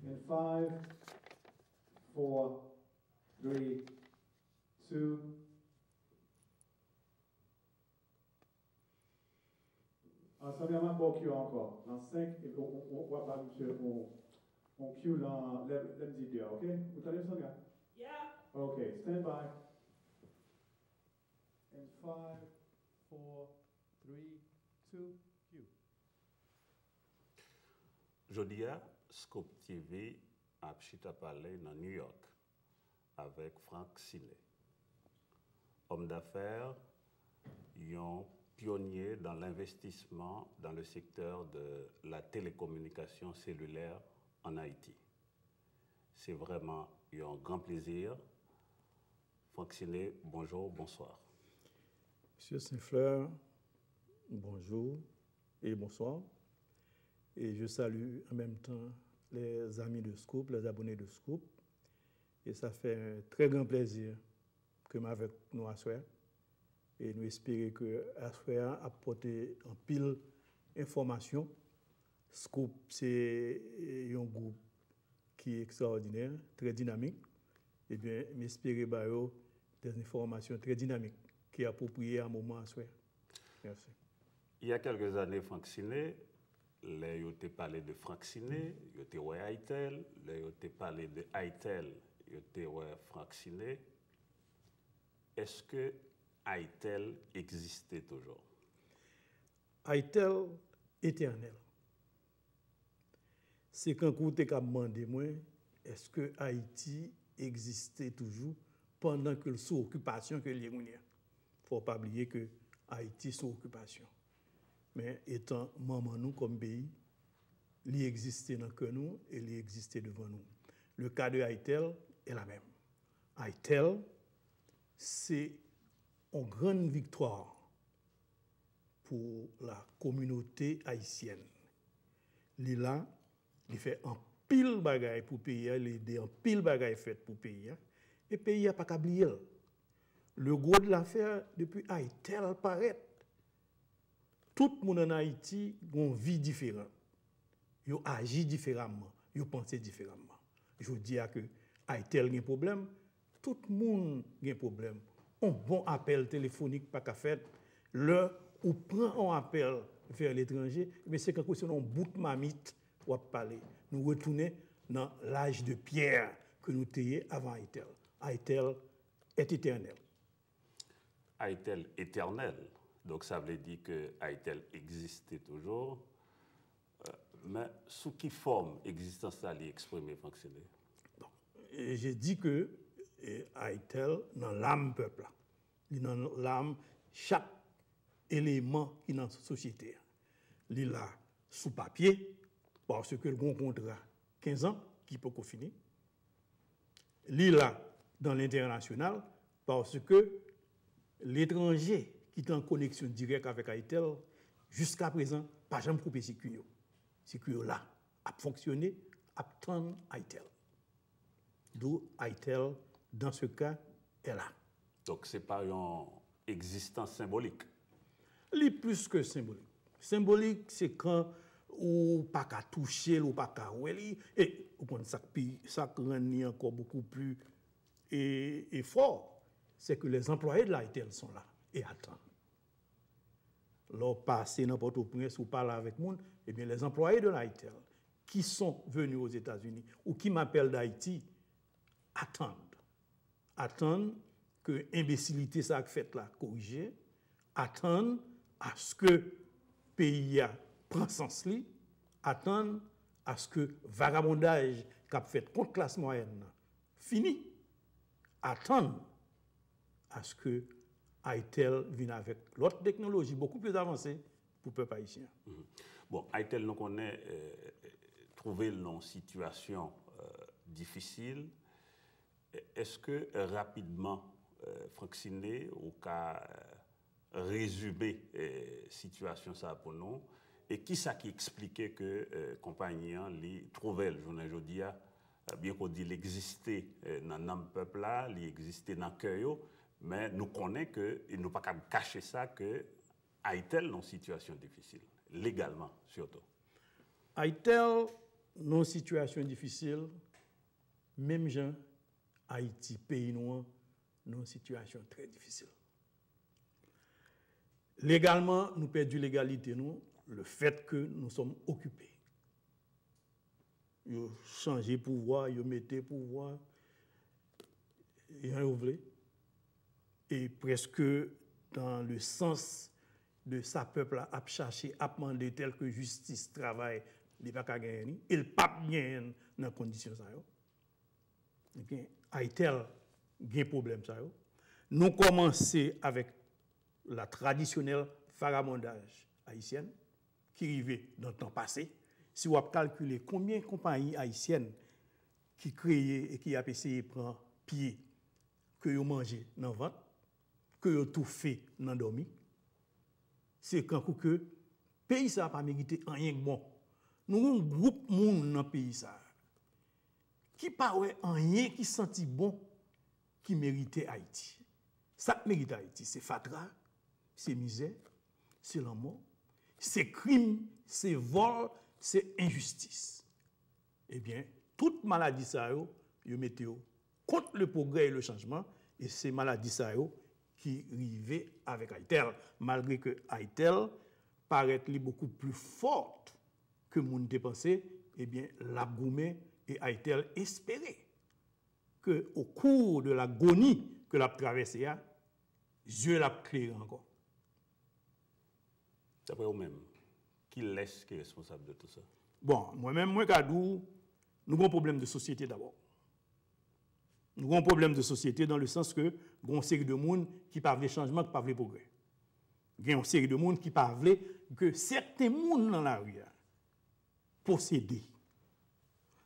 In 5, 4, 3, 2. Ensemble, on va Q encore. Dans 5, on va pas monsieur, on Q dans l'MDD, ok? Vous allez ça, gars? Yeah. Ok, stand by. In 5, 4, 3, 2, Q. Jodia, Scope TV a chita parlé dans New York avec Frank Sinet, homme d'affaires, un pionnier dans l'investissement dans le secteur de la télécommunication cellulaire en Haïti. C'est vraiment un grand plaisir. Frank Sinet, bonjour, bonsoir. Monsieur Saint-Fleur, bonjour et bonsoir. Et je salue en même temps les amis de Scoop, les abonnés de Scoop. Et ça fait un très grand plaisir que avec nous à soir. Et nous espérons que à soir apporter en pile information. Scoop, c'est un groupe qui est extraordinaire, très dynamique. Eh bien, j'espère des informations très dynamiques qui est appropriées à un moment à soir. Merci. Il y a quelques années, Frank Sinet, là, vous avez parlé de Frank Sinet, vous avez ouais Aitel, là, vous avez parlé de Aitel, vous avez ouais Frank Sinet. Est-ce que Aitel existait toujours? Aitel éternel. C'est quand vous avez demandé, moi, est-ce que Haïti existait toujours pendant que sous occupation que les Il ne faut pas oublier que Haïti sous occupation. Mais étant maman nous comme pays, il existait dans que nous et il existait devant nous. Le cas de Aitel est la même. Aitel, c'est une grande victoire pour la communauté haïtienne. Il là, il fait un pile bagaille pour pays, il aide un pile bagaille fait pour pays. Et pays n'a pas qu'à oublier. Le gros de l'affaire, depuis Aitel paraît, tout le monde en Haïti a une vie différente. Ils agissent différemment, ils pensent différemment. Je dis que Aitel a un problème, tout le monde a un problème. Un bon appel téléphonique pas qu'à faire, le ou prend un appel vers l'étranger, mais c'est quand on a un bout de mamite ou à parler. Nous retournons dans l'âge de pierre que nous étions avant Aitel. Aitel est éternel. Aitel éternel. Donc ça veut dire que Aitel existait toujours. Mais sous quelle forme existence a exprimé Frank Sinet? J'ai dit que Aitel dans l'âme peuple, dans l'âme chaque élément qui est dans la société. Il est là sous papier parce que le contrat 15 ans qui peut finir. Il est là dans l'international parce que l'étranger qui est en connexion directe avec Aitel, jusqu'à présent, pas jamais coupé circuit. Circuit là a fonctionné, a tenu Aitel. D'où Aitel, dans ce cas, est là. Donc ce n'est pas une existence symbolique. Il est plus que symbolique. Symbolique, c'est quand ou pas qu'à toucher, ou pas qu'à ouer, et ça rend encore beaucoup plus et fort, c'est que les employés de l'Aitel sont là et attendent. Lors passer n'importe où ou parler avec monde, eh bien les employés de l'Aitel qui sont venus aux États-Unis ou qui m'appellent d'Haïti attendent que l'imbécilité ça a fait là corriger, attendent à ce que le pays prend sens li, attendent à ce que le vagabondage qu'a fait contre la classe moyenne fini, attendent à ce que Aitel vienne avec l'autre technologie beaucoup plus avancée pour le peuple haïtien. Bon, Aitel, nous connaît trouver une situation difficile. Est-ce que rapidement, Frank Sinet, ou qu'à résumer la situation ça pour nous, et qui ça qui expliquait que la compagnie trouvait le journal aujourd'hui, bien qu'on dit qu'il existait dans le peuple là, il existait dans le cœur, mais nous connaissons que, et nous ne pouvons pas cacher ça, que Aitel est dans une situation difficile, légalement surtout. Aitel Nos situations difficiles, même gens, Haïti, pays noir, nos situations très difficiles. Légalement, nous perdons l'égalité, nous, le fait que nous sommes occupés. Ils ont changé pouvoir, ils ont mis pouvoir, ils ont oublié. Et presque dans le sens de sa peuple à chercher, à demander tel que justice, travail, il n'y a pas gagner, il n'y a pas gagner dans les conditions. A-t-elle un problème? Nous commençons avec la traditionnelle vagabondage haïtienne qui arrivait dans le temps passé. Si vous calculez combien de compagnies haïtiennes qui créaient et qui ont essayé de prendre pied, que vous mangez dans le ventre, que vous tout fait dans le dormi, c'est quand que le pays n'a pas mérité rien de bon. Nous avons un groupe de monde dans le pays qui n'a pas rien qui senti bon qui méritait Haïti. Ça mérite Haïti, c'est fatra, c'est misère, c'est la mort, c'est crime, c'est vol, c'est injustice. Eh bien, toute maladie ça yo mettez contre le progrès et le changement, et c'est maladie ça yo qui arrivait avec Haïtel, malgré que Haïtel paraît beaucoup plus forte que mon dépensé, eh bien, la goumé et Haïtel espérait que au cours de l'agonie que l'a traversée, Dieu l'a clairé encore. D'après vous-même, qui laisse qui est responsable de tout ça? Bon, moi-même, Kadou, nous avons un problème de société d'abord. Nous avons un problème de société dans le sens que nous avons une série de monde qui parlent de changement, qui parlent de progrès. Nous avons une série de monde qui parlent que certains monde dans la rue possédent.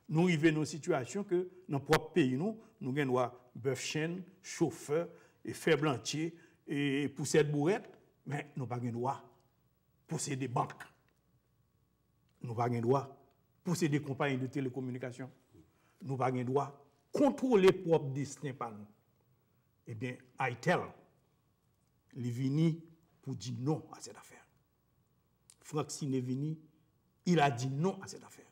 Nous arrivons dans une situation que dans notre propre pays, nous avons bœuf chêne, chauffeur, et fer blanchier, et poussette bourrette, mais nous n'avons pas le droit de posséder des banques. Nous n'avons pas le droit de posséder des compagnies de télécommunications. Nous n'avons pas le droit de contrôler propre destin par nous. Eh bien, Haïtel, il est venu pour dire non à cette affaire. Francine est venu, il a dit non à cette affaire.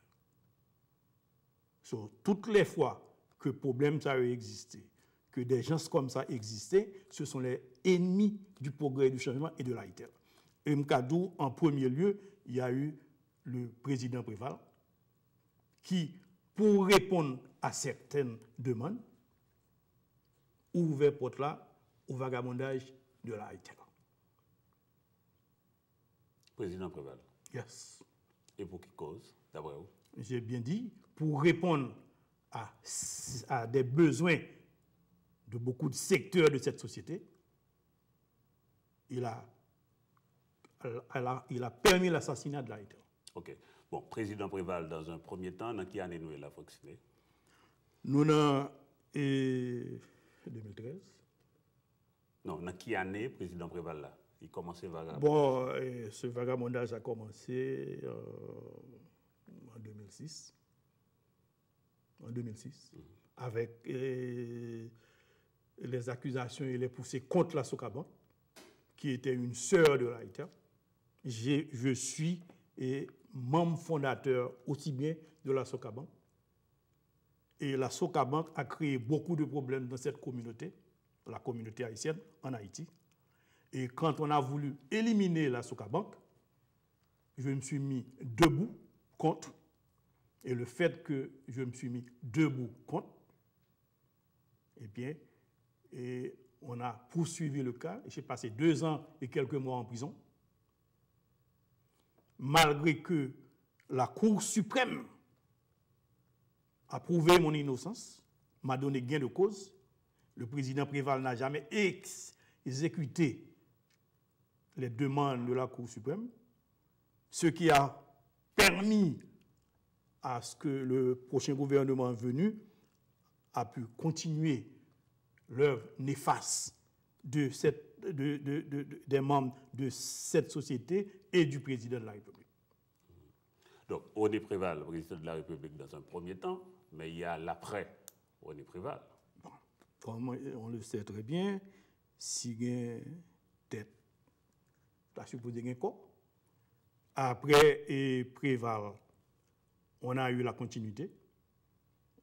So, toutes les fois que problème ça a existé, que des gens comme ça existaient, ce sont les ennemis du progrès et du changement et de l'Haïtel. Et Mkadou, en premier lieu, il y a eu le président Préval qui, pour répondre à certaines demandes, ouvert porte là au vagabondage de l'Haïtel. Président Préval. Yes. Et pour quelle cause, d'après vous? J'ai bien dit, pour répondre à des besoins de beaucoup de secteurs de cette société, il a permis l'assassinat de l'Haïti. OK. Bon, président Préval, dans un premier temps, dans quelle année nous l'a fonctionné? Nous, en 2013. Non, dans quelle année, président Préval, là? Il commençait vagabond. Bon, ce vagabondage a commencé en 2006. En 2006. Avec les accusations et les poussées contre la Sokaban, qui était une sœur de l'Haïti. Je suis membre fondateur aussi bien de la Sokaban. Et la Sokaban a créé beaucoup de problèmes dans cette communauté, la communauté haïtienne en Haïti. Et quand on a voulu éliminer la Sokaban, je me suis mis debout contre. Et le fait que je me suis mis debout contre, eh bien, et on a poursuivi le cas. J'ai passé 2 ans et quelques mois en prison. Malgré que la Cour suprême a prouvé mon innocence, m'a donné gain de cause, le président Préval n'a jamais exécuté les demandes de la Cour suprême, ce qui a permis à ce que le prochain gouvernement venu a pu continuer l'œuvre néfaste des membres de cette société et du président de la République. Donc, René Préval, le président de la République dans un premier temps, mais il y a l'après René Préval. Bon, comme on le sait très bien, si il y a une tête, tu as supposé qu'il y a un corps. Après Préval, on a eu la continuité.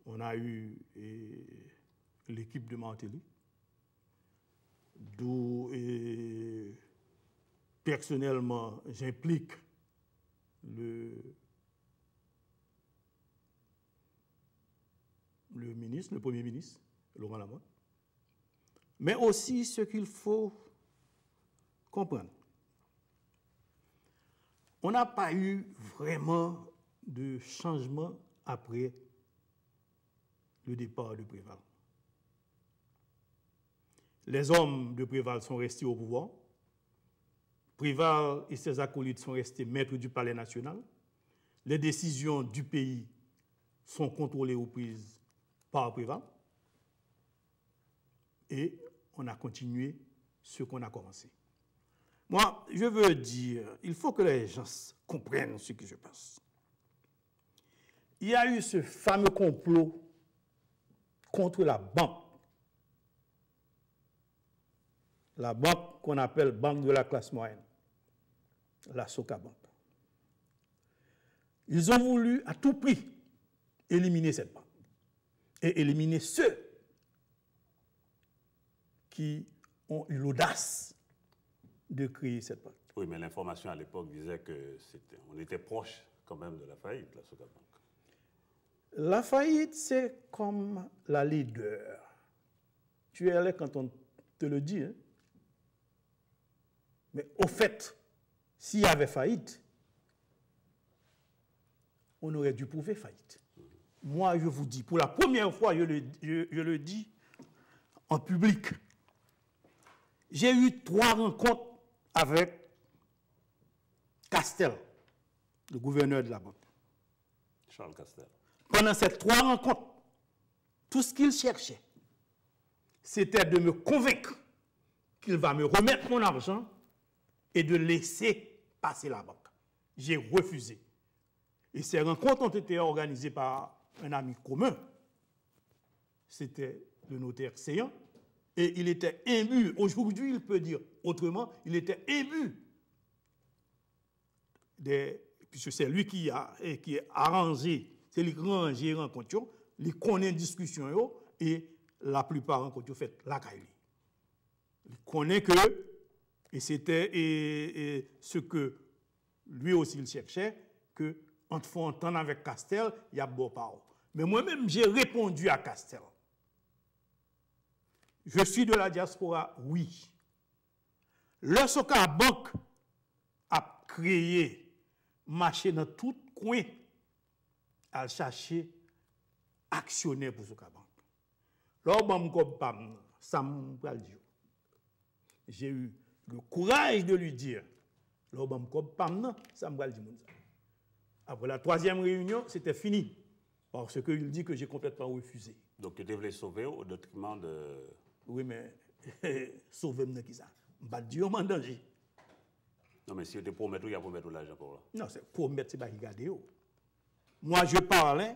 On a eu l'équipe de Martelly, d'où personnellement j'implique le ministre, le Premier ministre, Laurent Lamotte. Mais aussi ce qu'il faut comprendre. On n'a pas eu vraiment de changement après le départ de Préval. Les hommes de Préval sont restés au pouvoir. Préval et ses acolytes sont restés maîtres du palais national. Les décisions du pays sont contrôlées ou prises par Préval. Et on a continué ce qu'on a commencé. Moi, je veux dire, il faut que les gens comprennent ce qui se passe. Il y a eu ce fameux complot contre la banque. La banque qu'on appelle Banque de la classe moyenne, la Socabank. Ils ont voulu à tout prix éliminer cette banque et éliminer ceux qui ont eu l'audace de créer cette banque. Oui, mais l'information à l'époque disait qu'on était proche quand même de la faillite, la Socabank. La faillite, c'est comme la laideur. Tu es là quand on te le dit. Hein? Mais au fait, s'il y avait faillite, on aurait dû prouver faillite. Moi, je vous dis, pour la première fois, je le dis en public, j'ai eu 3 rencontres avec Castel, le gouverneur de la banque. Charles Castel. Pendant ces 3 rencontres, tout ce qu'il cherchait, c'était de me convaincre qu'il va me remettre mon argent et de laisser passer la banque. J'ai refusé. Et ces rencontres ont été organisées par un ami commun. C'était le notaire Séan. Et il était imbu. Aujourd'hui, il peut dire autrement, il était imbu. Puisque c'est lui qui a arrangé, c'est lui qui a arrangé les rencontres, il connaît les discussions et la plupart des rencontres faites la caille. Il connaît que, et c'était ce que lui aussi il cherchait, que entre faut entendre avec Castel, il y a beau parole. Mais moi-même, j'ai répondu à Castel. Je suis de la diaspora, oui. Le Socabank a créé, marché dans tout coin, à chercher actionnaire pour Socabank. J'ai eu le courage de lui dire, après la 3e réunion, c'était fini. Parce qu'il dit que j'ai complètement refusé. Donc, tu devais sauver au détriment de... Oui, mais sauver-moi qui ça? Je ne vais pas dire en danger. Non, mais si tu promettes, il y a promettre l'argent pour là. Non, c'est promettre, c'est pas regarder. Moi, je parlais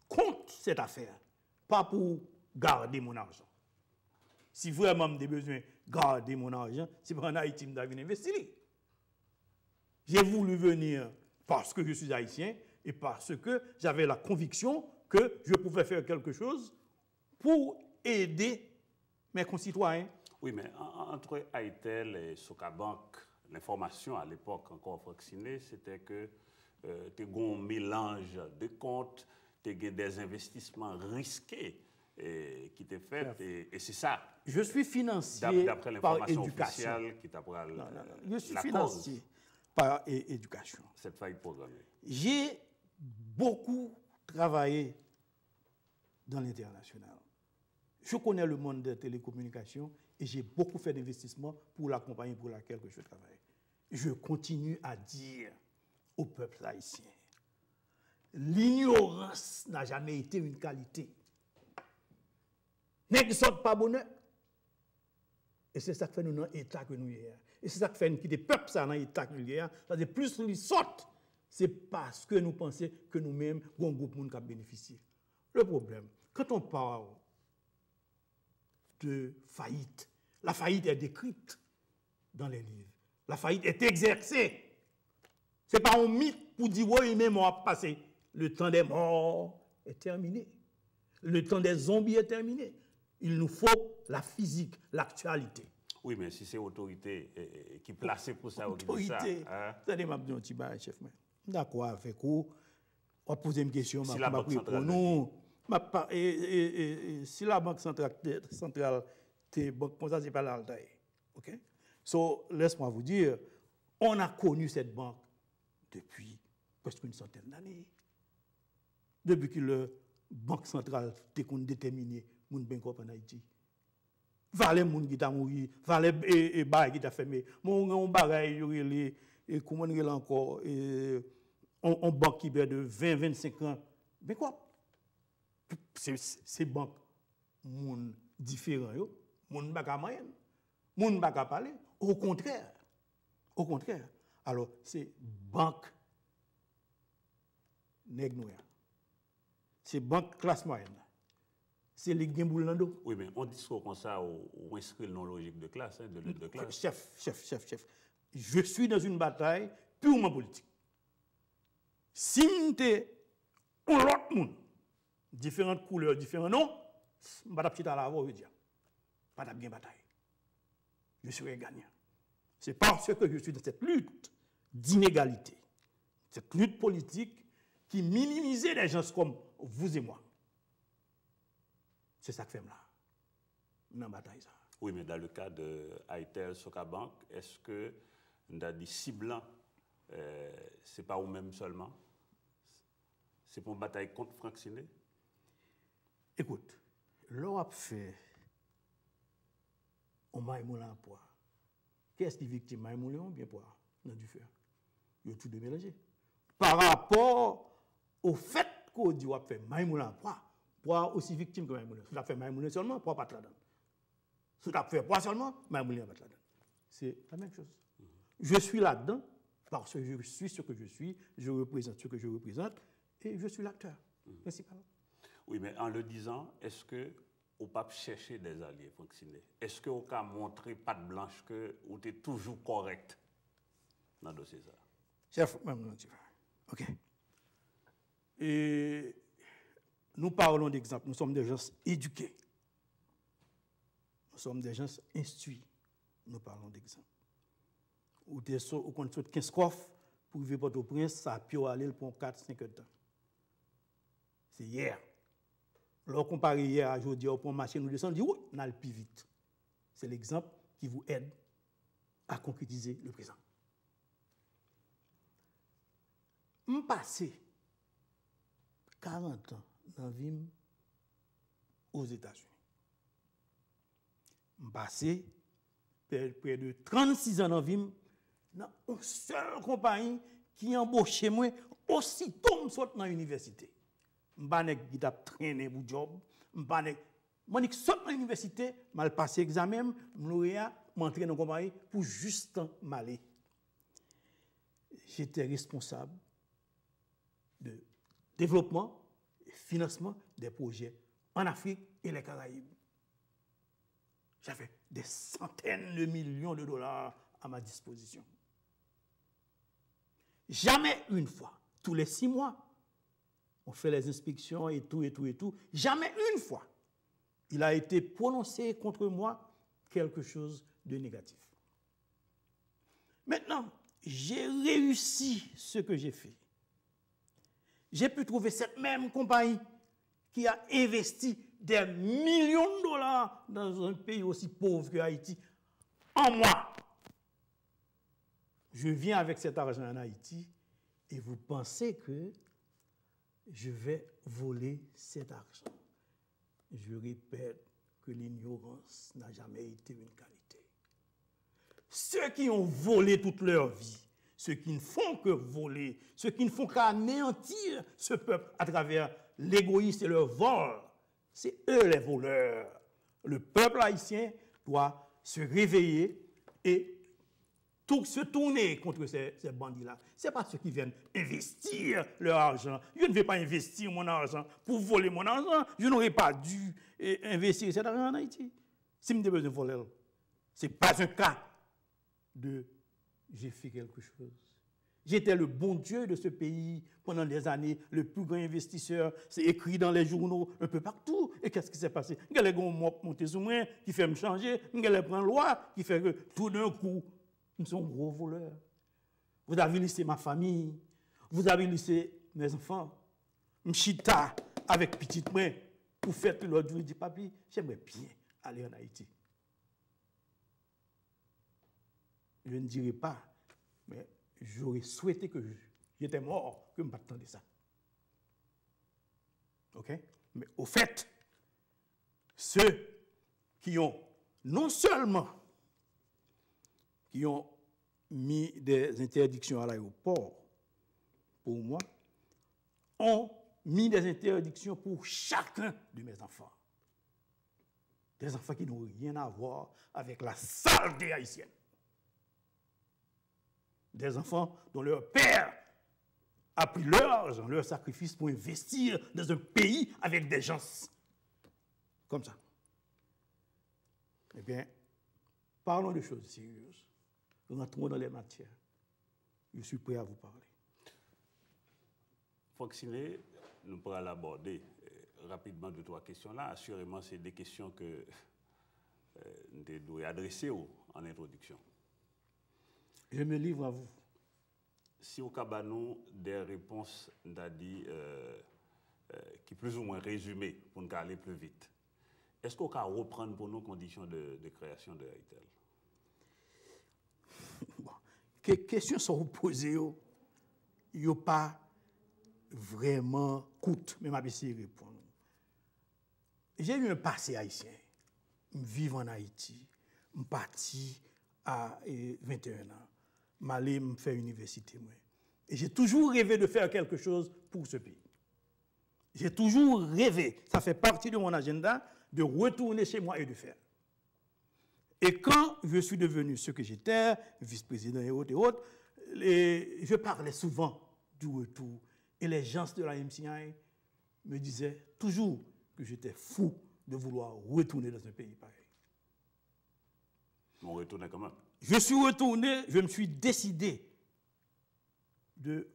contre cette affaire, pas pour garder mon argent. Si vraiment j'ai besoin de garder mon argent, c'est pour en Haïti que je vais investir. J'ai voulu venir parce que je suis haïtien et parce que j'avais la conviction que je pouvais faire quelque chose pour aider mes concitoyens. Oui, mais entre Haïtel et Socabank, l'information à l'époque encore vaccinée, c'était que tu as un mélange de comptes, tu as des investissements risqués qui étaient faits, et c'est ça. Je suis financier d'après l'information officielle qui t'a pris je suis financier par éducation. Cette faillite programmée. J'ai beaucoup travaillé dans l'international. Je connais le monde des télécommunications et j'ai beaucoup fait d'investissements pour la compagnie pour laquelle je travaille. Je continue à dire au peuple haïtien, l'ignorance n'a jamais été une qualité. N'est-ce ne sortent pas bonheur. Et c'est ça qui fait nous dans l'état que nous sommes. Et c'est ça qui fait nous quitter le peuple dans l'état que nous sommes. C'est-à-dire plus ils sortent, c'est parce que nous pensons que nous-mêmes, un groupe de monde qui a bénéficié. Le problème, quand on parle de faillite, la faillite est décrite dans les livres. La faillite est exercée. Ce n'est pas un mythe pour dire oui, mais on a passé Le temps des morts est terminé. Le temps des zombies est terminé. Il nous faut la physique, l'actualité. Oui, mais si c'est l'autorité qui est placée pour ça, autorité. Hein? C'est m'a dit un petit bail, chef. D'accord avec vous. On va poser une question. Si la Banque centrale. Si la Banque centrale est banque comme ça, c'est pas l'Altaï. OK? So, laisse-moi vous dire, on a connu cette banque depuis presque une centaine d'années. Depuis que la Banque centrale était déterminée, mon banque en Haïti. Valait moun qui t'a mouru, valait et bail qui t'a fermé. Mon bagaille et comment on est encore on banque qui perd de 20-25 ans. Mais quoi? C'est banque moun différent yo, moun baka moyen, moun baka parler. Au contraire. Alors c'est banque nèg noir. C'est banque classe moyenne. C'est les Gimboulando. Oui, mais on dit comme ça, on inscrit le non logique de classe, de lutte de classe. Chef. Je suis dans une bataille purement politique. Si m'était un autre monde, différentes couleurs, différents noms, je ne vais pas à la voix, je dis, pas de bien bataille. Je serai gagnant. C'est parce que je suis dans cette lutte d'inégalité, cette lutte politique qui minimisait les gens comme vous et moi. C'est ça que fait là, dans la bataille. Oui, mais dans le cas de Aitel, Sokabank, est-ce que on a dit ciblant, c'est pas vous-même seulement? C'est pour une bataille contre Franck Siné? Écoute, l'Europe fait on maïmoula en poids. Qu'est-ce qui est victime maïmoula ou bien poids dans du feu? Il y a tout de mélangé. Par rapport au fait qu'on dit qu'on fait maïmoula en poids, poids aussi victime que maïmoula. Si on fait maïmoula seulement, poids pas là-dedans. Si on fait poids seulement, maïmoula pas là-dedans. C'est la même chose. Je suis là-dedans parce que je suis ce que je suis, je représente ce que je représente et je suis l'acteur principal. Oui, mais en le disant, est-ce que au pape chercher des alliés, Franck Siné? Est-ce que au cas montrer patte blanche que vous êtes toujours correct dans le dossier ça? Chef, OK. Et nous parlons d'exemple. Nous sommes des gens éduqués. Nous sommes des gens instruits. Nous parlons d'exemple. Ou qu'on soit 15 coffres pour vivre Port-au-Prince, ça a pu aller pour 4-5 heures de temps. C'est hier. Lorsqu'on compare hier à aujourd'hui, on prend une machine, nous descendons, on dit, oui, on a le plus vite. C'est l'exemple qui vous aide à concrétiser le présent. Je passé 40 ans dans la vie aux États-Unis. Je passé près de 36 ans dans la vie dans une seule compagnie qui embauchait moi aussitôt je saute dans l'université. Je ne suis pas qui t'a traîné pour job. Je ne suis pas dans l'université, je passé examen, je m'entraîne dans la compagnie pour juste m'aller. J'étais responsable de développement et financement des projets en Afrique et les Caraïbes. J'avais des centaines de millions de dollars à ma disposition. Jamais une fois, tous les 6 mois, on fait les inspections et tout. Jamais une fois, il a été prononcé contre moi quelque chose de négatif. Maintenant, j'ai réussi ce que j'ai fait. J'ai pu trouver cette même compagnie qui a investi des millions de dollars dans un pays aussi pauvre que Haïti en moi. Je viens avec cet argent en Haïti et vous pensez que je vais voler cet argent. Je répète que l'ignorance n'a jamais été une qualité. Ceux qui ont volé toute leur vie, ceux qui ne font que voler, ceux qui ne font qu'anéantir ce peuple à travers l'égoïsme et leur vol, c'est eux les voleurs. Le peuple haïtien doit se réveiller et tout se tourner contre ces bandits-là. Ce n'est pas ceux qui viennent investir leur argent. Je ne vais pas investir mon argent pour voler mon argent. Je n'aurais pas dû investir cet argent en Haïti. Si je me besoin de voler, ce n'est pas un cas de j'ai fait quelque chose. J'étais le bon Dieu de ce pays pendant des années, le plus grand investisseur. C'est écrit dans les journaux, un peu partout. Et qu'est-ce qui s'est passé? Il y a les gens monter sur moi, qui fait me changer. Il y a les prendre loi, qui fait que tout d'un coup, nous sommes gros voleurs. Vous avez laissé ma famille. Vous avez laissé mes enfants. M'chita avec petite main pour faire que l'autre jour, il dit, papi, j'aimerais bien aller en Haïti. Je ne dirai pas, mais j'aurais souhaité que j'étais mort, que je ne m'attendais ça. OK? Mais au fait, ceux qui ont non seulement qui ont mis des interdictions à l'aéroport, pour moi, ont mis des interdictions pour chacun de mes enfants. Des enfants qui n'ont rien à voir avec la saleté haïtienne. Des enfants dont leur père a pris leur argent, leur sacrifice pour investir dans un pays avec des gens comme ça. Eh bien, parlons de choses sérieuses. Rentrons dans les matières. Je suis prêt à vous parler. Fonctionner, nous pourrons l'aborder rapidement deux, trois questions là. Assurément, c'est des questions que nous devons adresser en introduction. Je me livre à vous. Si au cas nous des réponses dit, qui plus ou moins résumées pour nous aller plus vite, est-ce qu'on peut reprendre pour nous conditions de création de Haïtel? Bon. Quelles questions sont posées? Il n'y a pas vraiment coûte, mais je vais essayer de répondre. J'ai eu un passé haïtien. Je vis en Haïti. Je suis parti à 21 ans. Je suis allé faire l'université. Et j'ai toujours rêvé de faire quelque chose pour ce pays. J'ai toujours rêvé, ça fait partie de mon agenda, de retourner chez moi et de faire. Et quand je suis devenu ce que j'étais, vice-président et autres, je parlais souvent du retour. Et les gens de la MCI me disaient toujours que j'étais fou de vouloir retourner dans un pays pareil. On retournait comment? Je suis retourné, je me suis décidé de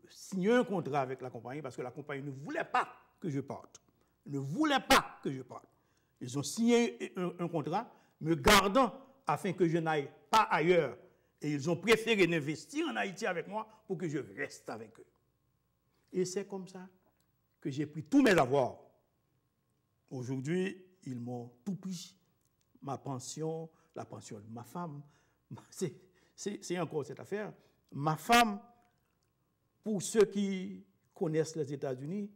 signer un contrat avec la compagnie parce que la compagnie ne voulait pas que je parte. Ne voulait pas que je parte. Ils ont signé un contrat me gardant afin que je n'aille pas ailleurs. Et ils ont préféré investir en Haïti avec moi pour que je reste avec eux. Et c'est comme ça que j'ai pris tous mes avoirs. Aujourd'hui, ils m'ont tout pris. Ma pension, la pension de ma femme. C'est encore cette affaire. Ma femme, pour ceux qui connaissent les États-Unis,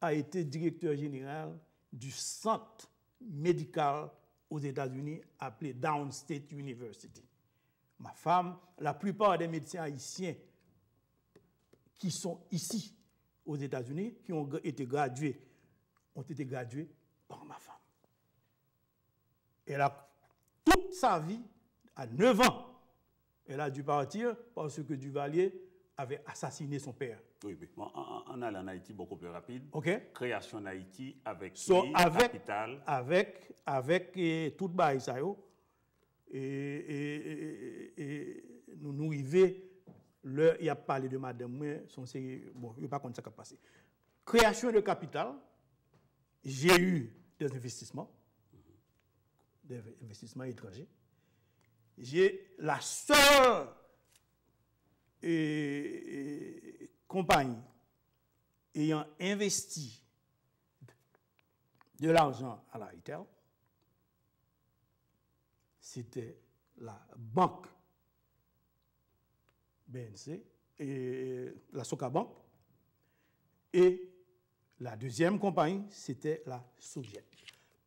a été directeur général du centre médical aux États-Unis appelé Downstate University. Ma femme, la plupart des médecins haïtiens qui sont ici aux États-Unis, qui ont été gradués par ma femme. Elle a toute sa vie, à 9 ans, elle a dû partir parce que Duvalier avait assassiné son père. Oui, oui. Bon, on a en Haïti beaucoup plus rapide. OK. Création d'Haïti avec capital. Avec toute bail ça yo. Et nous arrivons, il a parlé de madame, bon, je ne sais pas comment ça va passer. Création de capital, j'ai eu des investissements étrangers. J'ai la seule compagnie ayant investi de l'argent à la Haïtel, c'était la banque BNC et la Socabank. Et la deuxième compagnie, c'était la Soviet.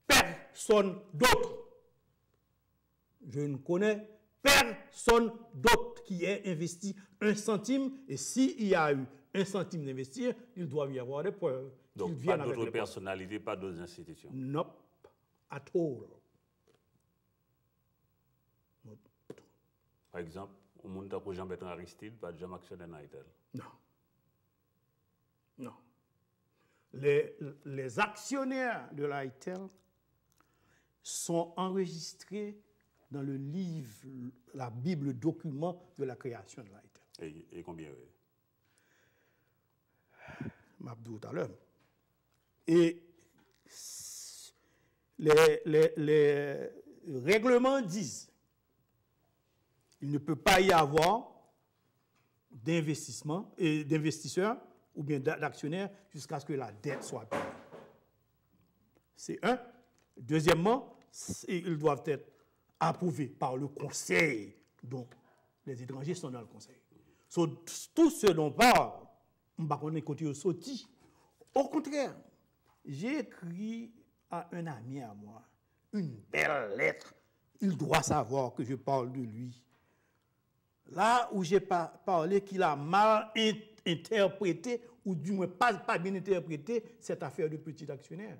Personne d'autre. Je ne connais personne d'autre qui ait investi 1 centime. Et s'il y a eu 1 centime d'investir, il doit y avoir des preuves. Donc, pas d'autres personnalités, pas d'autres institutions. Nope, at all. Par exemple, au monde de Jean-Bertrand Aristide, pas de jamais actionnaire dans Haïtel. Non. Non. Les actionnaires de l'Haïtel sont enregistrés dans le livre, la Bible document de la création de l'Haïtel. Et combien? M'abdou tout à l'heure. Et les règlements disent il ne peut pas y avoir d'investissement et d'investisseurs ou bien d'actionnaires jusqu'à ce que la dette soit payée. C'est un. Deuxièmement, ils doivent être approuvés par le conseil. Donc, les étrangers sont dans le conseil. Tout ce dont on parle, on ne va pas côté sorti. Au contraire, j'ai écrit à un ami à moi une belle lettre. Il doit savoir que je parle de lui. Là où j'ai parlé qu'il a mal interprété, ou du moins pas bien interprété, cette affaire de petit actionnaire.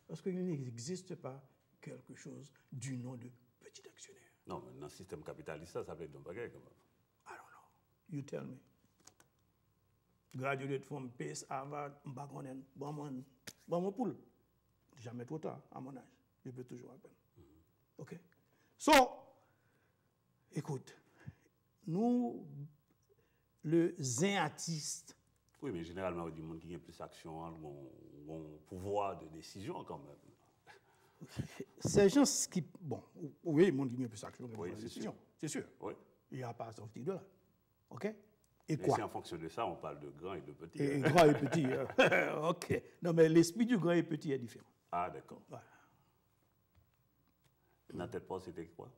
Parce qu'il n'existe pas quelque chose du nom de petit actionnaire. Non, mais dans le système capitaliste, ça peut être un bagage quand même. I don't know. You tell me. Graduate from Pace, Harvard, mon poule. Jamais trop tard, à mon âge. Je peux toujours apprendre. OK? So, écoute, nous, le zénatiste. Oui, mais généralement, il y a des gens qui ont plus d'action, ont pouvoir de décision quand même. Ces gens qui. Bon, oui, les gens qui ont plus d'action, oui, de décision. C'est sûr. Oui. Il n'y a pas à sortir de là. OK? Et quoi? si en fonction de ça, on parle de grand et de petit. Et grand et petit. OK. Non, mais l'esprit du grand et petit est différent. Ah, d'accord. Voilà. Dans tête pas, c'était quoi?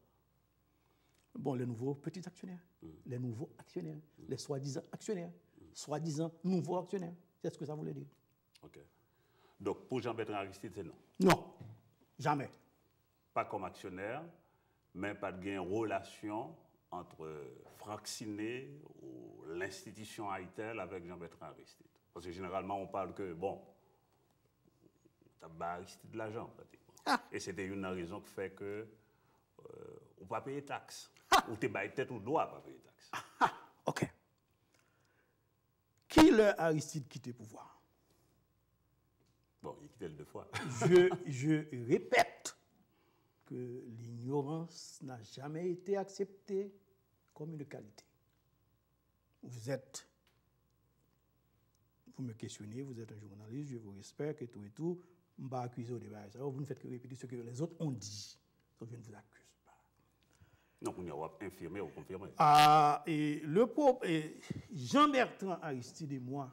Bon, les nouveaux petits actionnaires, les nouveaux actionnaires, les soi-disant actionnaires, soi-disant nouveaux actionnaires. C'est ce que ça voulait dire. OK. Donc, pour Jean-Bertrand Aristide, c'est non? Non, jamais. Pas comme actionnaire, mais pas de relation entre Franck Siné ou l'institution Haïtel avec Jean-Bertrand Aristide. Parce que généralement, on parle que, bon, tu as Aristide de l'argent, pratiquement. Ah. Et c'était une raison qui fait que on ne pas payer taxes. Ou tu es tête ou doit pas payer taxes. OK. Qui le Aristide quitte le pouvoir? Bon, il quittait le 2 fois. je répète que l'ignorance n'a jamais été acceptée comme une qualité. Vous me questionnez, vous êtes un journaliste, je vous respecte et tout, je ne vais pas accuser au débat. Vous ne faites que répéter ce que les autres ont dit. Donc je ne vous accuse pas. Non, on y a infirmé ou confirmé. Ah, et Jean-Bertrand Aristide et moi,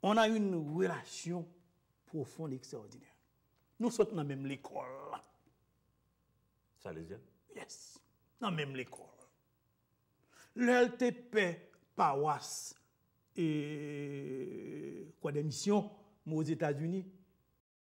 on a une relation profonde et extraordinaire. Nous sommes dans même l'école. Salésien? Yes. Dans même l'école. L'LTP, paroisse et quoi des missions aux États-Unis,